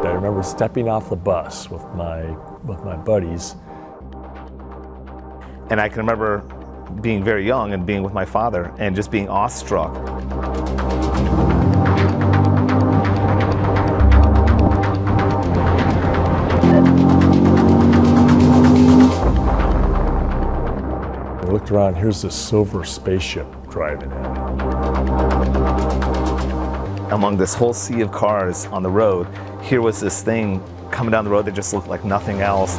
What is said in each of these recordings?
I remember stepping off the bus with my buddies. And I can remember being very young and being with my father and just being awestruck. I looked around, here's this silver spaceship driving in. Among this whole sea of cars on the road, here was this thing coming down the road that just looked like nothing else.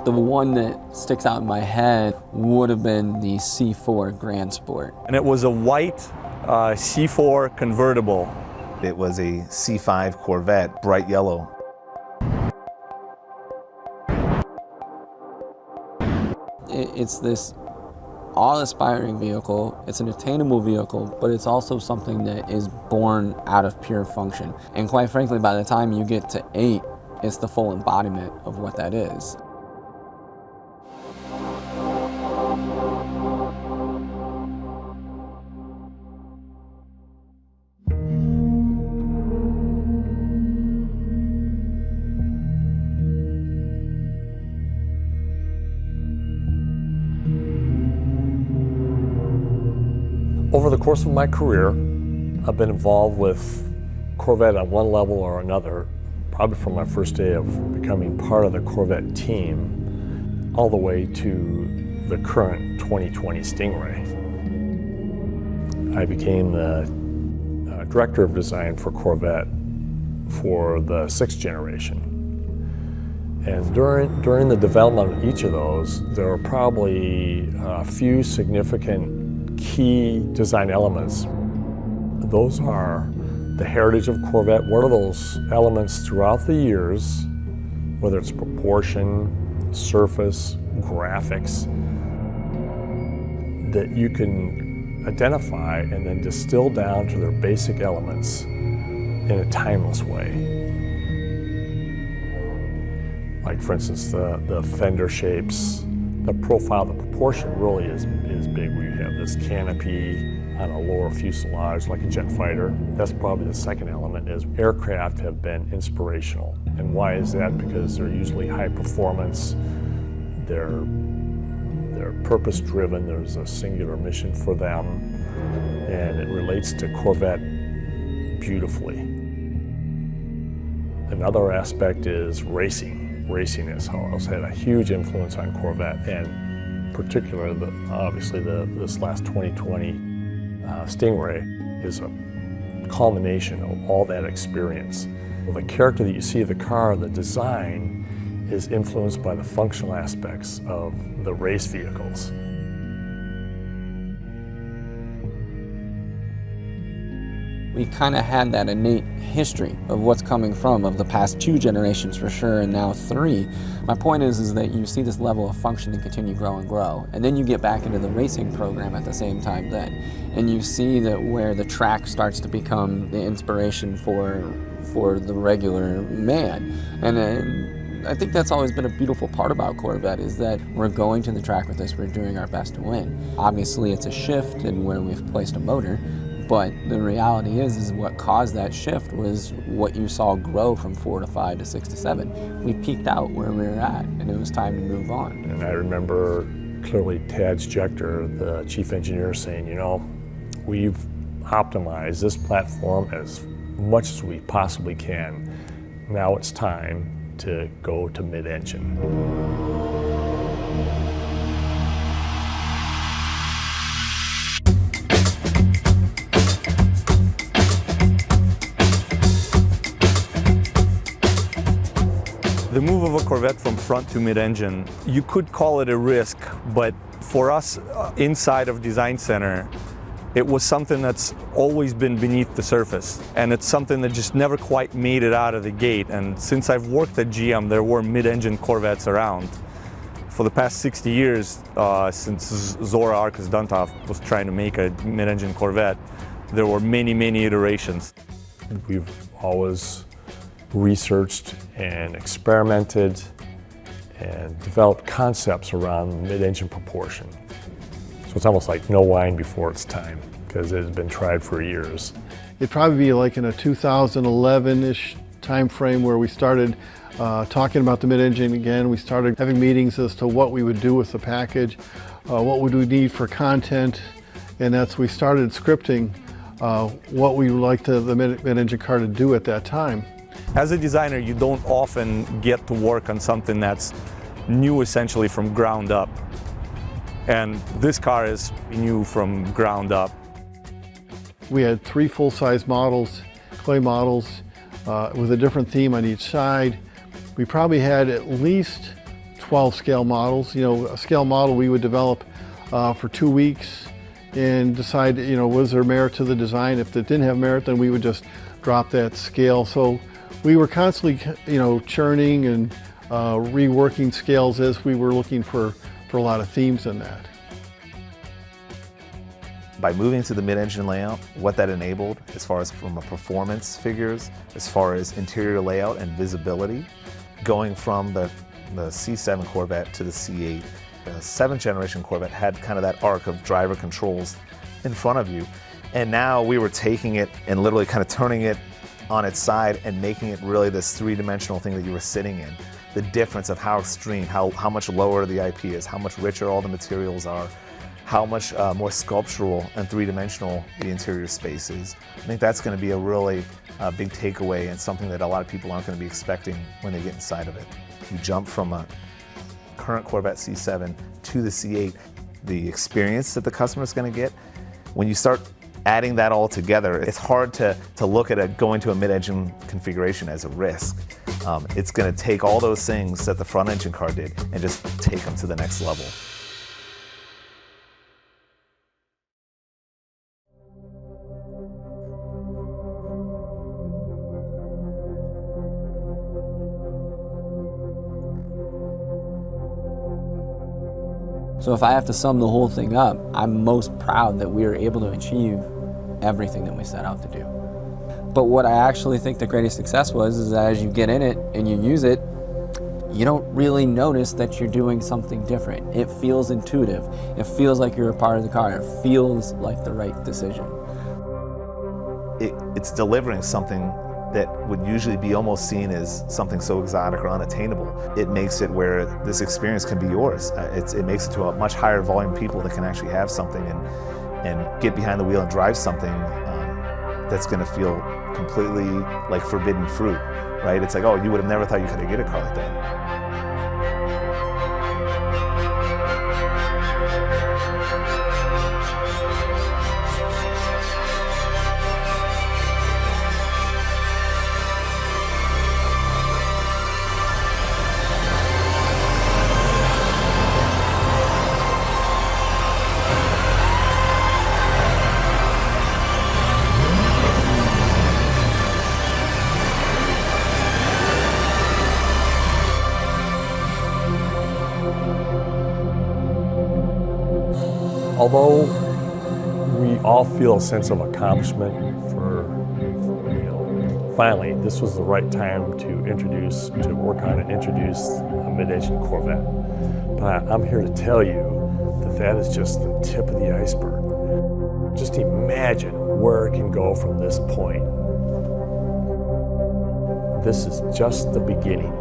The one that sticks out in my head would have been the C4 Grand Sport. And it was a white C4 convertible. It was a C5 Corvette, bright yellow. It's this awe-inspiring vehicle, it's an attainable vehicle, but it's also something that is born out of pure function. And quite frankly, by the time you get to 8, it's the full embodiment of what that is. Over the course of my career, I've been involved with Corvette on one level or another, probably from my first day of becoming part of the Corvette team, all the way to the current 2020 Stingray. I became the director of design for Corvette for the 6th generation. And during the development of each of those, there were probably a few significant key design elements. Those are the heritage of Corvette. What are those elements throughout the years, whether it's proportion, surface, graphics, that you can identify and then distill down to their basic elements in a timeless way. Like, for instance, the fender shapes, the profile, the proportion really is big. We have this canopy on a lower fuselage like a jet fighter. That's probably the second element, is aircraft have been inspirational. And why is that? Because they're usually high performance, they're purpose driven, there's a singular mission for them, and it relates to Corvette beautifully. Another aspect is racing. Racing has had a huge influence on Corvette, and particularly, obviously, this last 2020 Stingray is a culmination of all that experience. The character that you see of the car, the design, is influenced by the functional aspects of the race vehicles. We kind of had that innate history of what's coming from, of the past 2 generations for sure, and now 3. My point is that you see this level of function and continue grow and grow. And then you get back into the racing program at the same time then. And you see that where the track starts to become the inspiration for the regular man. And I think that's always been a beautiful part about Corvette, is that we're going to the track with this, we're doing our best to win. Obviously it's a shift in where we've placed a motor, but the reality is what caused that shift was what you saw grow from 4 to 5 to 6 to 7. We peaked out where we were at, and it was time to move on. And I remember clearly Tad Schechter, the chief engineer, saying, you know, we've optimized this platform as much as we possibly can. Now it's time to go to mid-engine. The move of a Corvette from front to mid-engine, you could call it a risk, but for us inside of Design Center, it was something that's always been beneath the surface, and it's something that just never quite made it out of the gate. And since I've worked at GM, there were mid-engine Corvettes around. For the past 60 years, since Zora Arkus Duntov was trying to make a mid-engine Corvette, there were many, many iterations. We've always researched and experimented and developed concepts around mid-engine proportion. So So it's almost like no wine before it's time, because it has been tried for years. It'd probably be like in a 2011-ish time frame where we started talking about the mid-engine again. We started having meetings as to what we would do with the package, what would we need for content, and that's we started scripting what we would like the mid-engine car to do at that time. As a designer, you don't often get to work on something that's new essentially from ground up. And this car is new from ground up. We had 3 full-size models, clay models, with a different theme on each side. We probably had at least 12 scale models. You know, a scale model we would develop for 2 weeks and decide, you know, was there merit to the design? If it didn't have merit, then we would just drop that scale. So we were constantly, you know, churning and reworking scales as we were looking for a lot of themes in that. By moving to the mid-engine layout, what that enabled, as far as from a performance figures, as far as interior layout and visibility, going from the C7 Corvette to the C8, the 7th generation Corvette had kind of that arc of driver controls in front of you. And now we were taking it and literally kind of turning it on its side and making it really this 3-dimensional thing that you were sitting in. The difference of how extreme, how much lower the IP is, how much richer all the materials are, how much more sculptural and 3-dimensional the interior space is. I think that's going to be a really big takeaway and something that a lot of people aren't going to be expecting when they get inside of it. If you jump from a current Corvette C7 to the C8, the experience that the customer is going to get, when you start adding that all together, it's hard to look at going to a mid-engine configuration as a risk. It's going to take all those things that the front engine car did and just take them to the next level. So if I have to sum the whole thing up, I'm most proud that we were able to achieve everything that we set out to do. But what I actually think the greatest success was is that as you get in it and you use it, you don't really notice that you're doing something different. It feels intuitive. It feels like you're a part of the car. It feels like the right decision. It's delivering something that would usually be almost seen as something so exotic or unattainable. It makes it where this experience can be yours. It makes it to a much higher volume of people that can actually have something and get behind the wheel and drive something that's going to feel completely like forbidden fruit, right? It's like, oh, you would have never thought you could get a car like that. Although we all feel a sense of accomplishment for, you know, finally, this was the right time to work on and introduce a mid-engine Corvette. But I'm here to tell you that that is just the tip of the iceberg. Just imagine where it can go from this point. This is just the beginning.